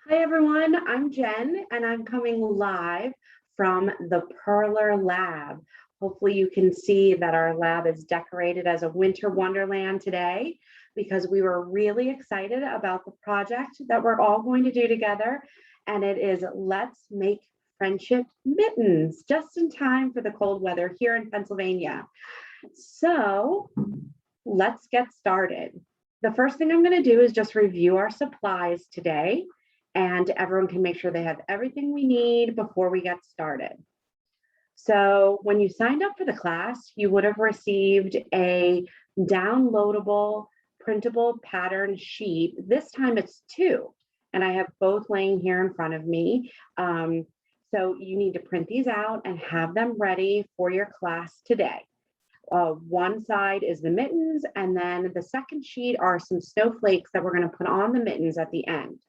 Hi everyone, I'm Jen and I'm coming live from the Perler lab. Hopefully you can see that our lab is decorated as a winter wonderland today because we were really excited about the project that we're all going to do together, and it is Let's Make Friendship Mittens, just in time for the cold weather here in Pennsylvania. So let's get started. The first thing I'm going to do is just review our supplies today, and everyone can make sure they have everything we need before we get started. So when you signed up for the class, you would have received a downloadable printable pattern sheet. This time it's two, and I have both laying here in front of me. So you need to print these out and have them ready for your class today. One side is the mittens, and then the second sheet are some snowflakes that we're going to put on the mittens at the end.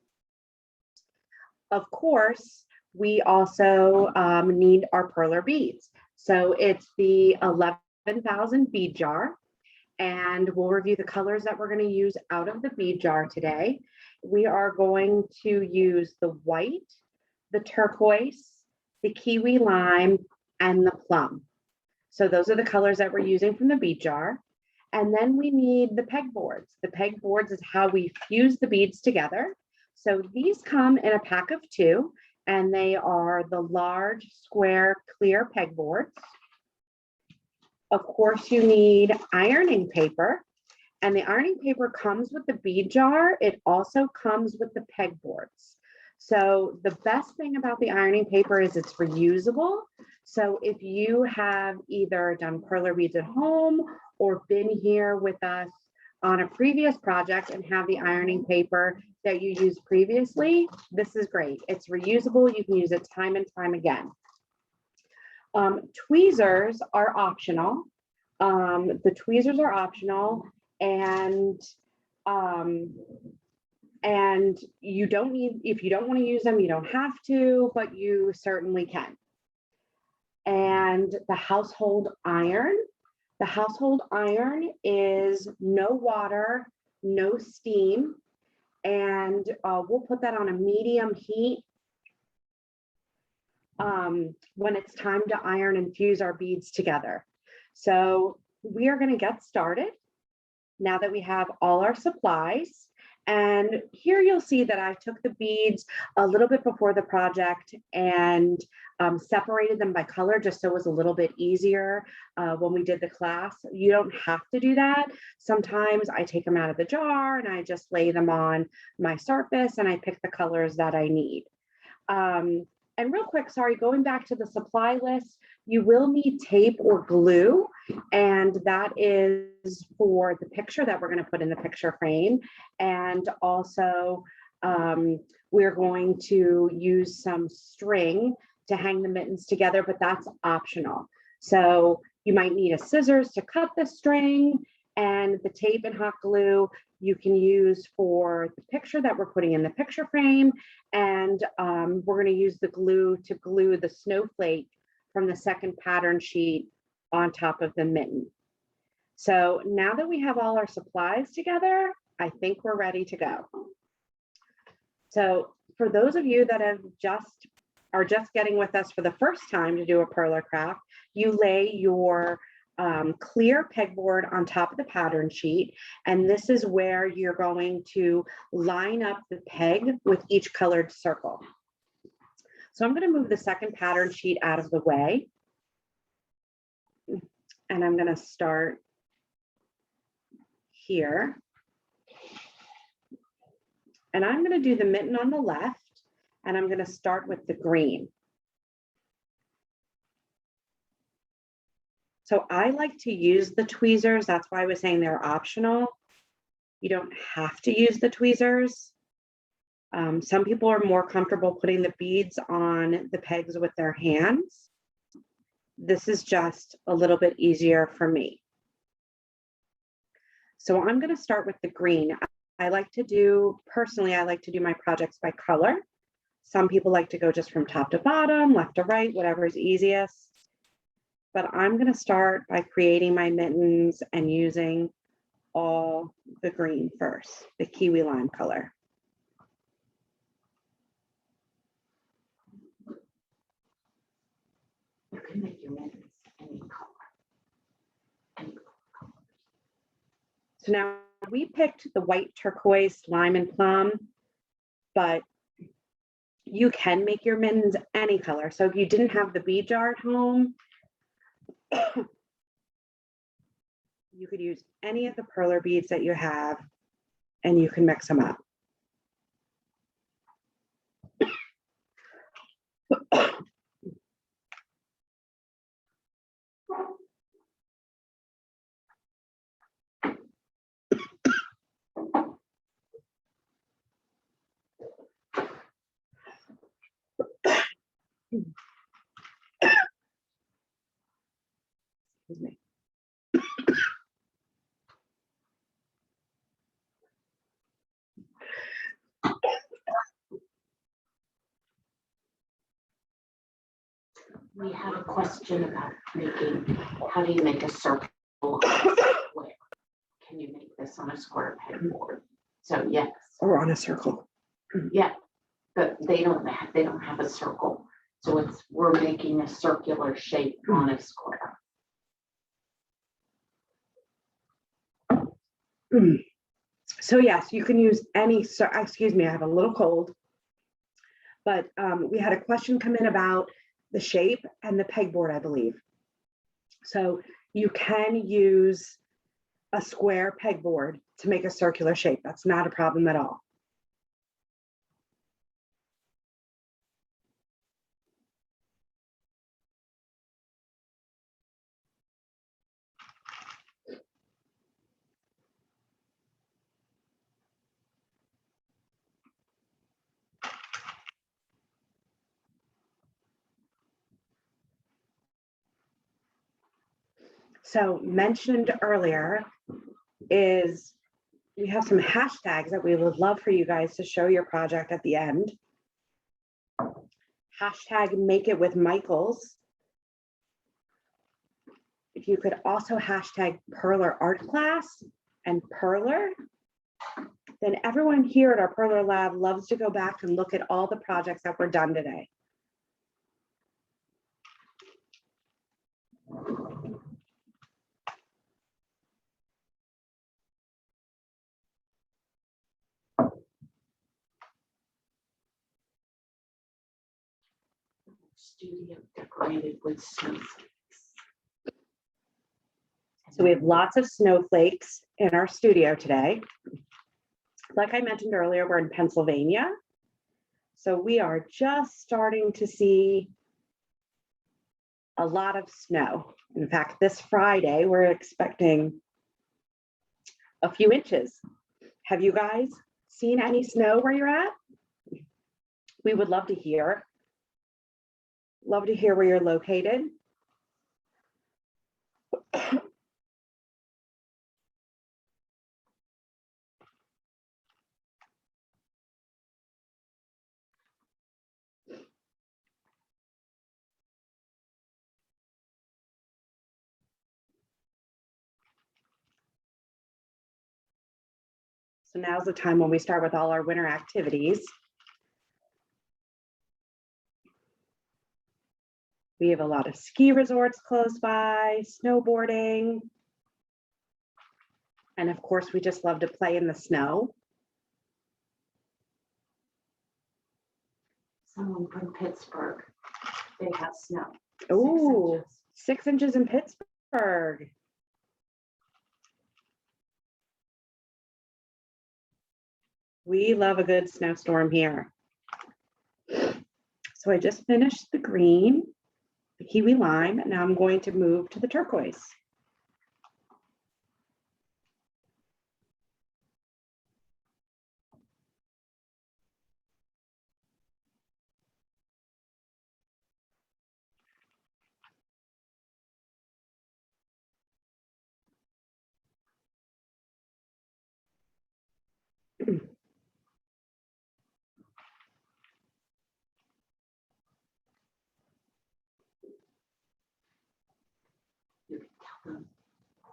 Of course, we also need our Perler beads. So it's the 11,000 bead jar, and we'll review the colors that we're going to use out of the bead jar today. We are going to use the white, the turquoise, the kiwi lime, and the plum. So those are the colors that we're using from the bead jar. And then we need the pegboards. The pegboards is how we fuse the beads together. So these come in a pack of two, and they are the large square clear pegboards. Of course, you need ironing paper, and the ironing paper comes with the bead jar. It also comes with the pegboards. So the best thing about the ironing paper is it's reusable. So if you have either done Perler beads at home or been here with us on a previous project and have the ironing paper that you used previously, this is great. It's reusable. You can use it time and time again. Tweezers are optional. The tweezers are optional, and you don't need, if you don't want to use them, you don't have to, but you certainly can. And the household iron. The household iron is no water, no steam, and we'll put that on a medium heat when it's time to iron and fuse our beads together. So we are going to get started now that we have all our supplies. And here you'll see that I took the beads a little bit before the project and separated them by color just so it was a little bit easier when we did the class. You don't have to do that. Sometimes I take them out of the jar and I just lay them on my surface and I pick the colors that I need. And real quick, sorry, going back to the supply list, you will need tape or glue, and that is for the picture that we're going to put in the picture frame. And also, we're going to use some string to hang the mittens together, but that's optional. So you might need a scissors to cut the string, and the tape and hot glue you can use for the picture that we're putting in the picture frame. And we're going to use the glue to glue the snowflake from the second pattern sheet on top of the mitten. So now that we have all our supplies together, I think we're ready to go. So for those of you that are just getting with us for the first time to do a Perler craft, you lay your clear pegboard on top of the pattern sheet, and this is where you're going to line up the peg with each colored circle. So I'm going to move the second pattern sheet out of the way, and I'm going to start here, and I'm going to do the mitten on the left, and I'm going to start with the green. So I like to use the tweezers. That's why I was saying they're optional. You don't have to use the tweezers. Some people are more comfortable putting the beads on the pegs with their hands. This is just a little bit easier for me. So I'm going to start with the green. Personally, I like to do my projects by color. Some people like to go just from top to bottom, left to right, whatever is easiest. But I'm going to start by creating my mittens and using all the green first, the kiwi lime color. So now we picked the white turquoise, lime, and plum, but you can make your mittens any color. So if you didn't have the bead jar at home, you could use any of the perler beads that you have and you can mix them up. Excuse me. We have a question about making, how do you make a circle on a square? Can you make this on a square pegboard? So yes. Or on a circle. Yeah, but they don't have a circle. So we're making a circular shape on a square. So yes, you can use any, excuse me, I have a little cold, but we had a question come in about the shape and the pegboard, I believe. So you can use a square pegboard to make a circular shape. That's not a problem at all. So mentioned earlier is we have some hashtags that we would love for you guys to show your project at the end. Hashtag make it with Michaels. If you could also hashtag Perler art class and Perler, then everyone here at our Perler lab loves to go back and look at all the projects that were done today. Studio decorated with snowflakes. So we have lots of snowflakes in our studio today. Like I mentioned earlier, we're in Pennsylvania. So we are just starting to see a lot of snow. In fact, this Friday, we're expecting a few inches. Have you guys seen any snow where you're at? We would love to hear. Love to hear where you're located. So now's the time when we start with all our winter activities. We have a lot of ski resorts close by, snowboarding. And of course, we just love to play in the snow. Someone from Pittsburgh, they have snow. Oh, 6 inches in Pittsburgh. We love a good snowstorm here. So I just finished the green, the kiwi lime, and now I'm going to move to the turquoise. You can tell them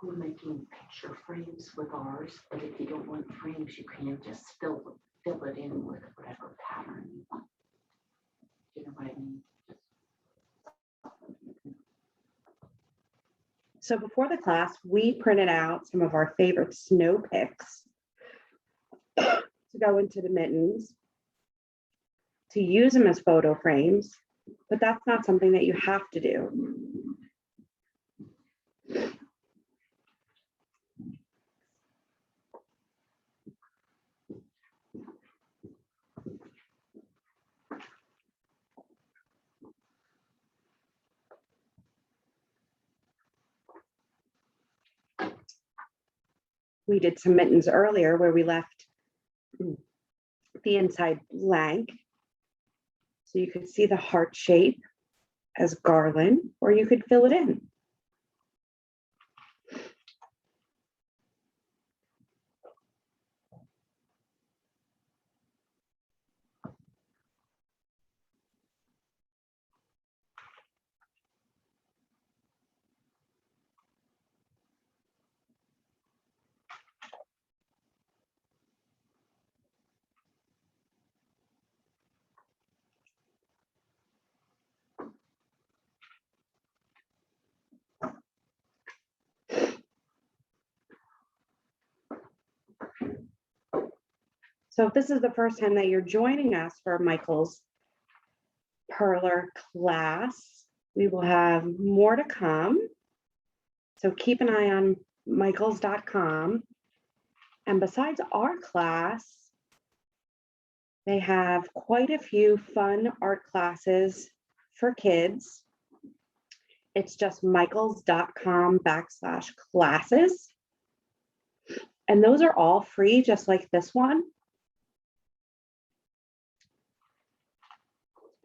we're making picture frames with ours, but if you don't want frames, you can just fill it in with whatever pattern you want. You know what I mean? So before the class, we printed out some of our favorite snow picks to go into the mittens, to use them as photo frames, but that's not something that you have to do. We did some mittens earlier where we left the inside blank. So you could see the heart shape as garland, or you could fill it in. So if this is the first time that you're joining us for Michael's Perler class, we will have more to come. So keep an eye on michaels.com. And besides our class, they have quite a few fun art classes for kids. It's just michaels.com/classes. And those are all free, just like this one.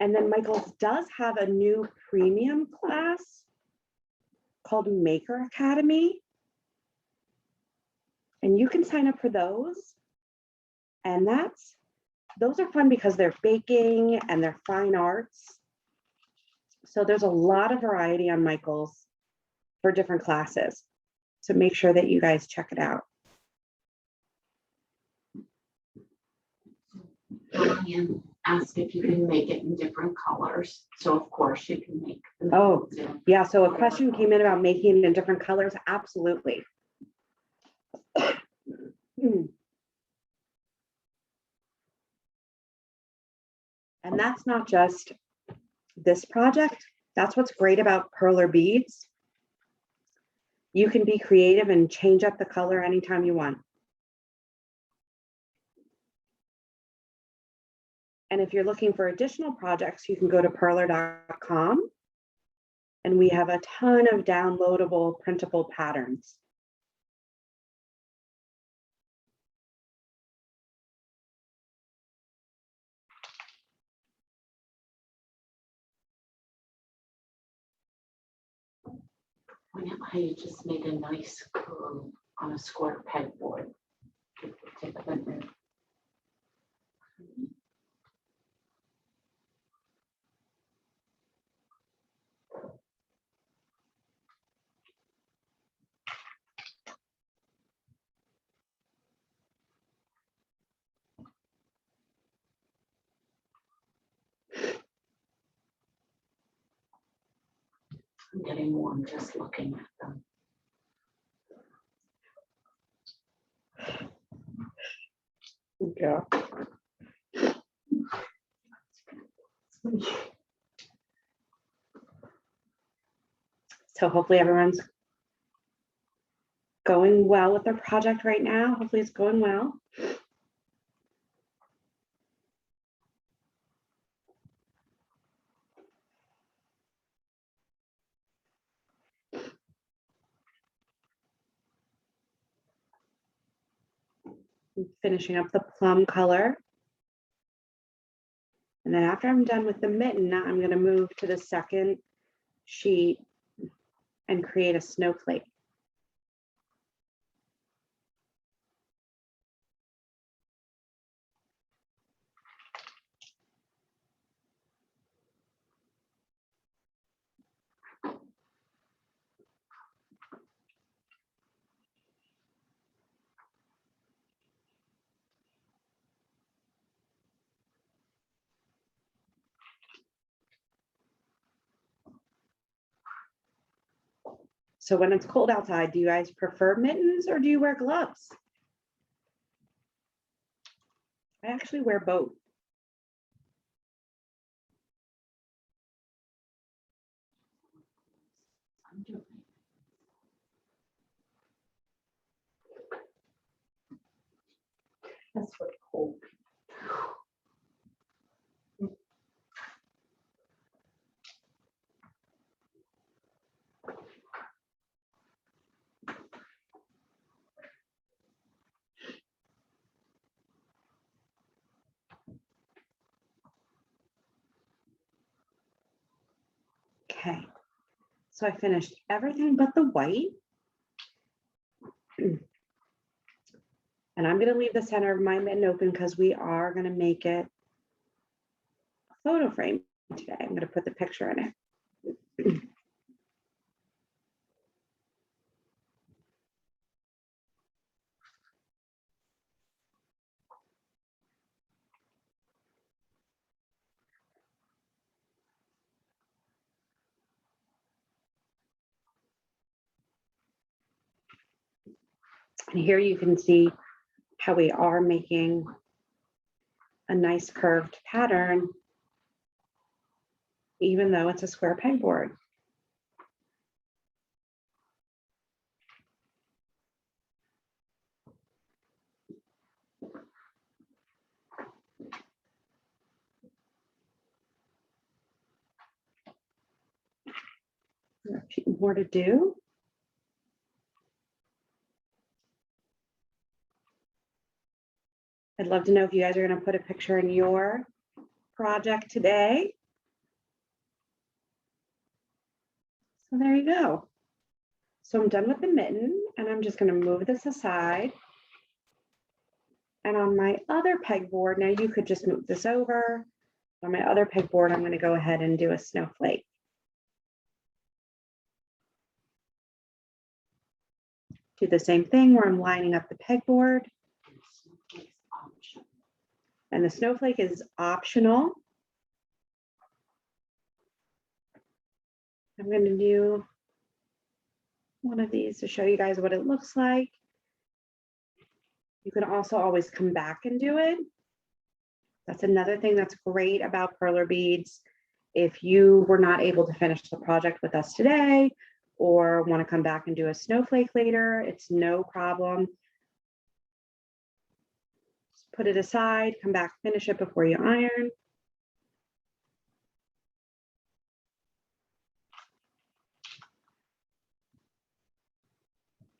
And then Michaels does have a new premium class called Maker Academy. And you can sign up for those. And those are fun because they're baking and they're fine arts. So there's a lot of variety on Michaels for different classes. So make sure that you guys check it out. Ryan asked if you can make it in different colors. So of course you can make them. Oh, yeah. So a question came in about making it in different colors. Absolutely. And that's not just this project. That's what's great about Perler beads. You can be creative and change up the color anytime you want. And if you're looking for additional projects, you can go to perler.com. And we have a ton of downloadable printable patterns. I just made a nice curve on a square pegboard. I'm getting warm just looking at them. Yeah. So hopefully everyone's going well with their project right now. Hopefully it's going well. I'm finishing up the plum color. And then after I'm done with the mitten, I'm going to move to the second sheet and create a snowflake. So when it's cold outside, do you guys prefer mittens or do you wear gloves? I actually wear both. That's what cold. Okay, so I finished everything but the white. And I'm going to leave the center of my mitten open because we are going to make it a photo frame today. I'm going to put the picture in it. And here you can see how we are making a nice curved pattern, even though it's a square pegboard. There are a few more to do. I'd love to know if you guys are going to put a picture in your project today. So there you go. So I'm done with the mitten and I'm just going to move this aside. And on my other pegboard, now you could just move this over. On my other pegboard, I'm going to go ahead and do a snowflake. Do the same thing where I'm lining up the pegboard. And the snowflake is optional. I'm going to do one of these to show you guys what it looks like. You can also always come back and do it. That's another thing that's great about Perler beads. If you were not able to finish the project with us today or want to come back and do a snowflake later, it's no problem. Just put it aside, come back, finish it before you iron.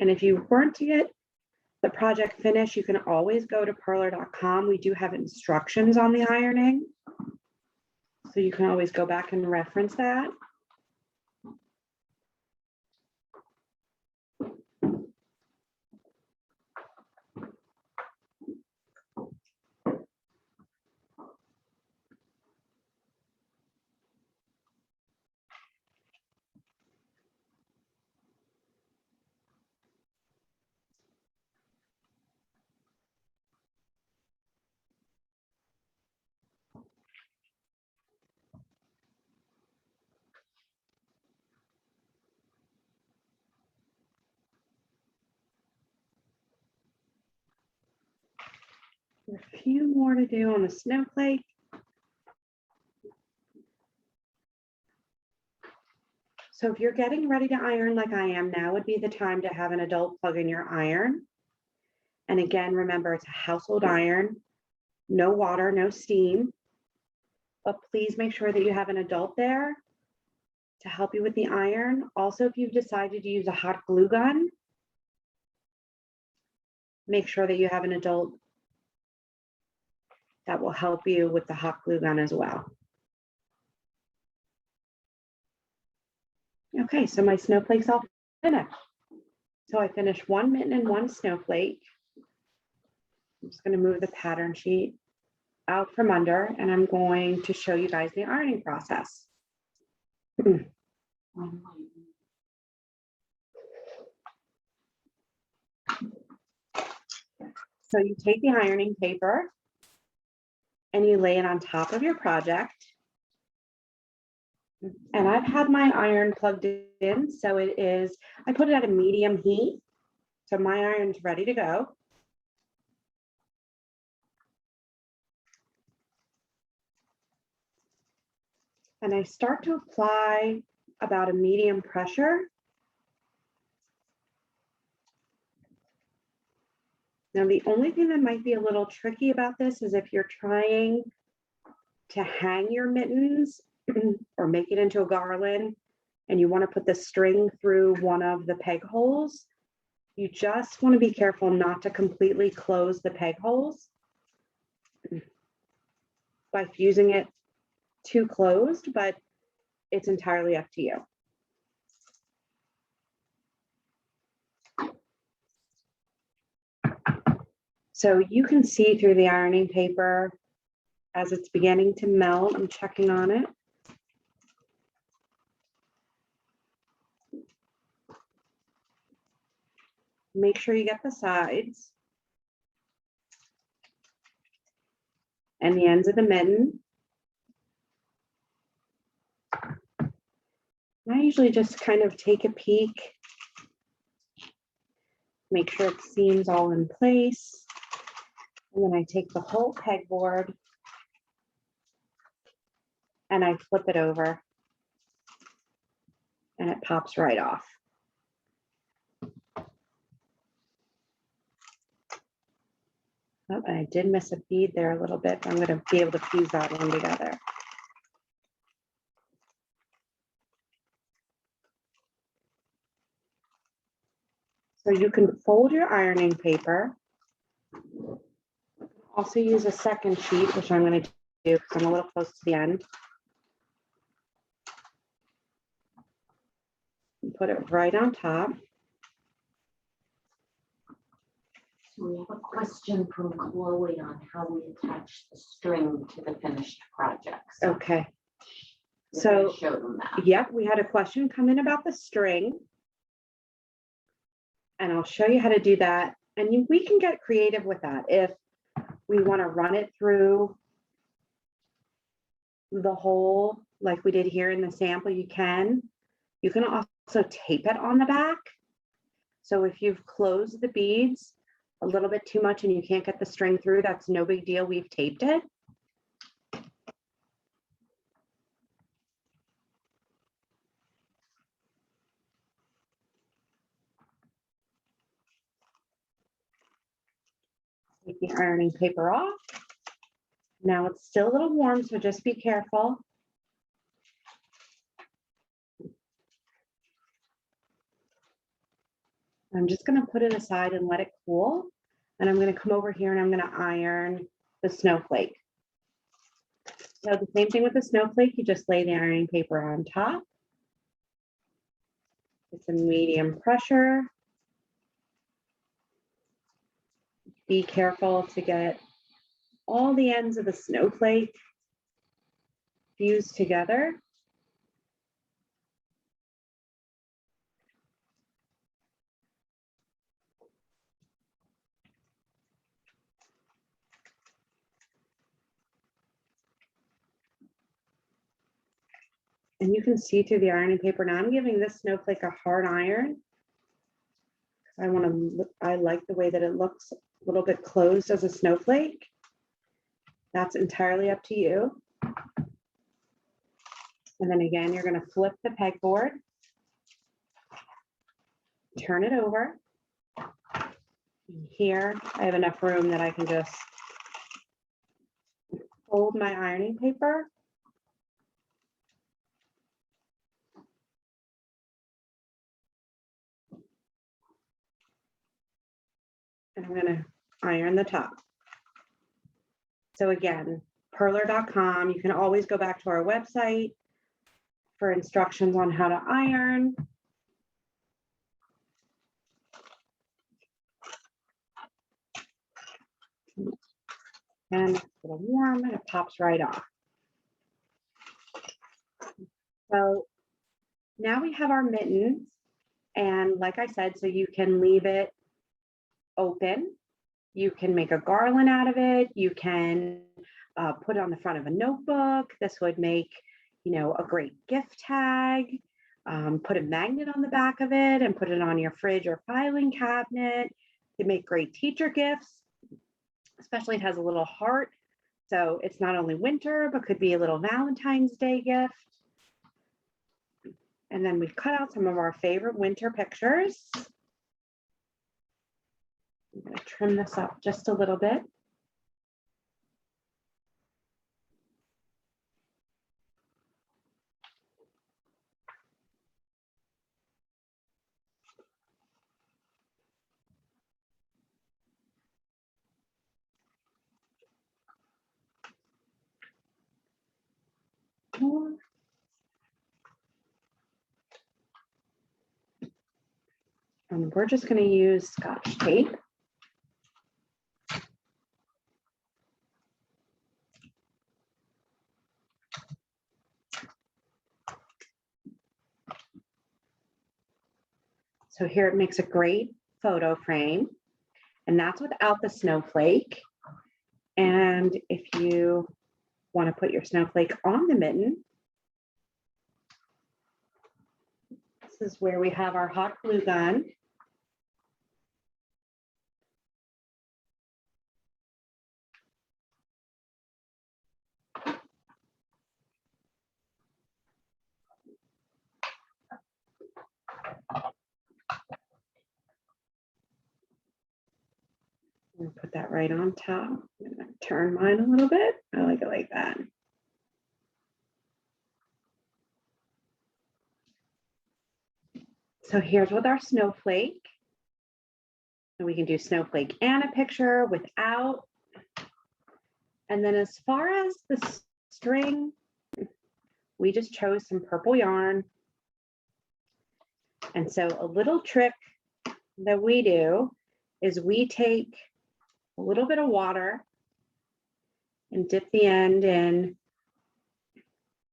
And if you weren't to get the project finished, you can always go to perler.com. We do have instructions on the ironing. So you can always go back and reference that. A few more to do on the snowflake. So if you're getting ready to iron like I am, now would be the time to have an adult plug in your iron. And again, remember, it's a household iron, no water, no steam. But please make sure that you have an adult there to help you with the iron. Also, if you've decided to use a hot glue gun, make sure that you have an adult that will help you with the hot glue gun as well. Okay, so my snowflake's all finished. So I finished one mitten and one snowflake. I'm just going to move the pattern sheet out from under and I'm going to show you guys the ironing process. So you take the ironing paper and you lay it on top of your project. And I've had my iron plugged in, so it is, I put it at a medium heat. So my iron's ready to go. And I start to apply about a medium pressure. Now, the only thing that might be a little tricky about this is if you're trying to hang your mittens or make it into a garland and you want to put the string through one of the peg holes, you just want to be careful not to completely close the peg holes by fusing it too closed, but it's entirely up to you. So you can see through the ironing paper as it's beginning to melt. I'm checking on it. Make sure you get the sides and the ends of the mitten. I usually just kind of take a peek, make sure it seams all in place. And then I take the whole pegboard and I flip it over and it pops right off. Oh, and I did miss a bead there a little bit. I'm going to be able to fuse that one together. So you can fold your ironing paper. Also use a second sheet, which I'm going to do because I'm a little close to the end. And put it right on top. So we have a question from Chloe on how we attach the string to the finished project. So Okay. we're So, gonna show them that. yep, we had a question come in about the string. And I'll show you how to do that. And we can get creative with that. If we want to run it through the hole like we did here in the sample, you can. You can also tape it on the back. So if you've closed the beads a little bit too much and you can't get the string through, that's no big deal. We've taped it. Take the ironing paper off. Now it's still a little warm, so just be careful. I'm just going to put it aside and let it cool. And I'm going to come over here and I'm going to iron the snowflake. So the same thing with the snowflake, you just lay the ironing paper on top. It's a medium pressure. Be careful to get all the ends of the snowflake fused together. And you can see through the ironing paper. Now I'm giving this snowflake a hard iron. I like the way that it looks a little bit closed as a snowflake. That's entirely up to you. And then again, you're going to flip the pegboard, turn it over. Here, I have enough room that I can just fold my ironing paper. And I'm going to iron the top. So again, perler.com. You can always go back to our website for instructions on how to iron. And it's a little warm and it pops right off. So now we have our mittens. And like I said, so you can leave it open. You can make a garland out of it. You can put it on the front of a notebook. This would make, you know, a great gift tag, put a magnet on the back of it and put it on your fridge or filing cabinet. They make great teacher gifts, especially it has a little heart. So it's not only winter, but could be a little Valentine's Day gift. And then we've cut out some of our favorite winter pictures. I'm going to trim this up just a little bit. And we're just going to use Scotch tape. So here it makes a great photo frame, and that's without the snowflake. And if you want to put your snowflake on the mitten, this is where we have our hot glue gun. I'm gonna put that right on top. I'm gonna turn mine a little bit. I like it like that. So here's with our snowflake. And we can do snowflake and a picture without. And then as far as the string, we just chose some purple yarn. And so a little trick that we do is we take a little bit of water and dip the end in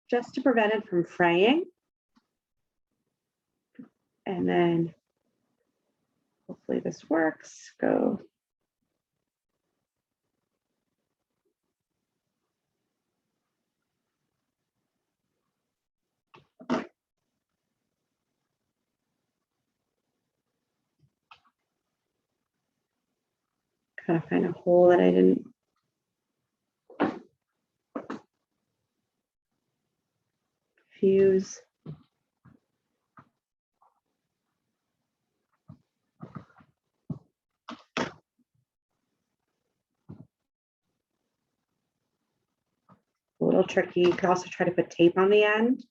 just to prevent it from fraying. And then hopefully this works. Go. Kind of find a hole that I didn't. Fuse. A little tricky. You could also try to put tape on the end.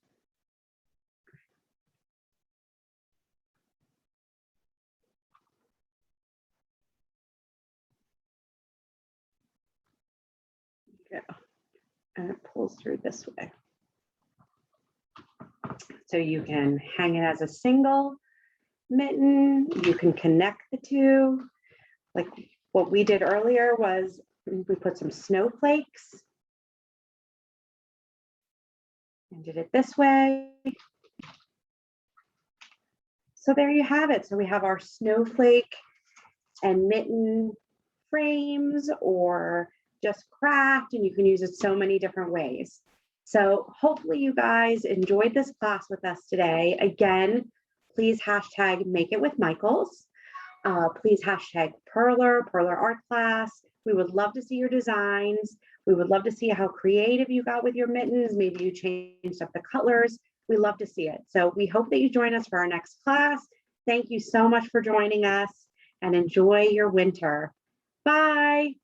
Go. And it pulls through this way. So you can hang it as a single mitten. You can connect the two. Like what we did earlier was we put some snowflakes and did it this way. So there you have it. So we have our snowflake and mitten frames, or just craft, and you can use it so many different ways. So hopefully you guys enjoyed this class with us today. Again, please hashtag Make It With Michaels. Please hashtag Perler Art Class. We would love to see your designs. We would love to see how creative you got with your mittens. Maybe you changed up the colors. We love to see it. So we hope that you join us for our next class. Thank you so much for joining us, and enjoy your winter. Bye.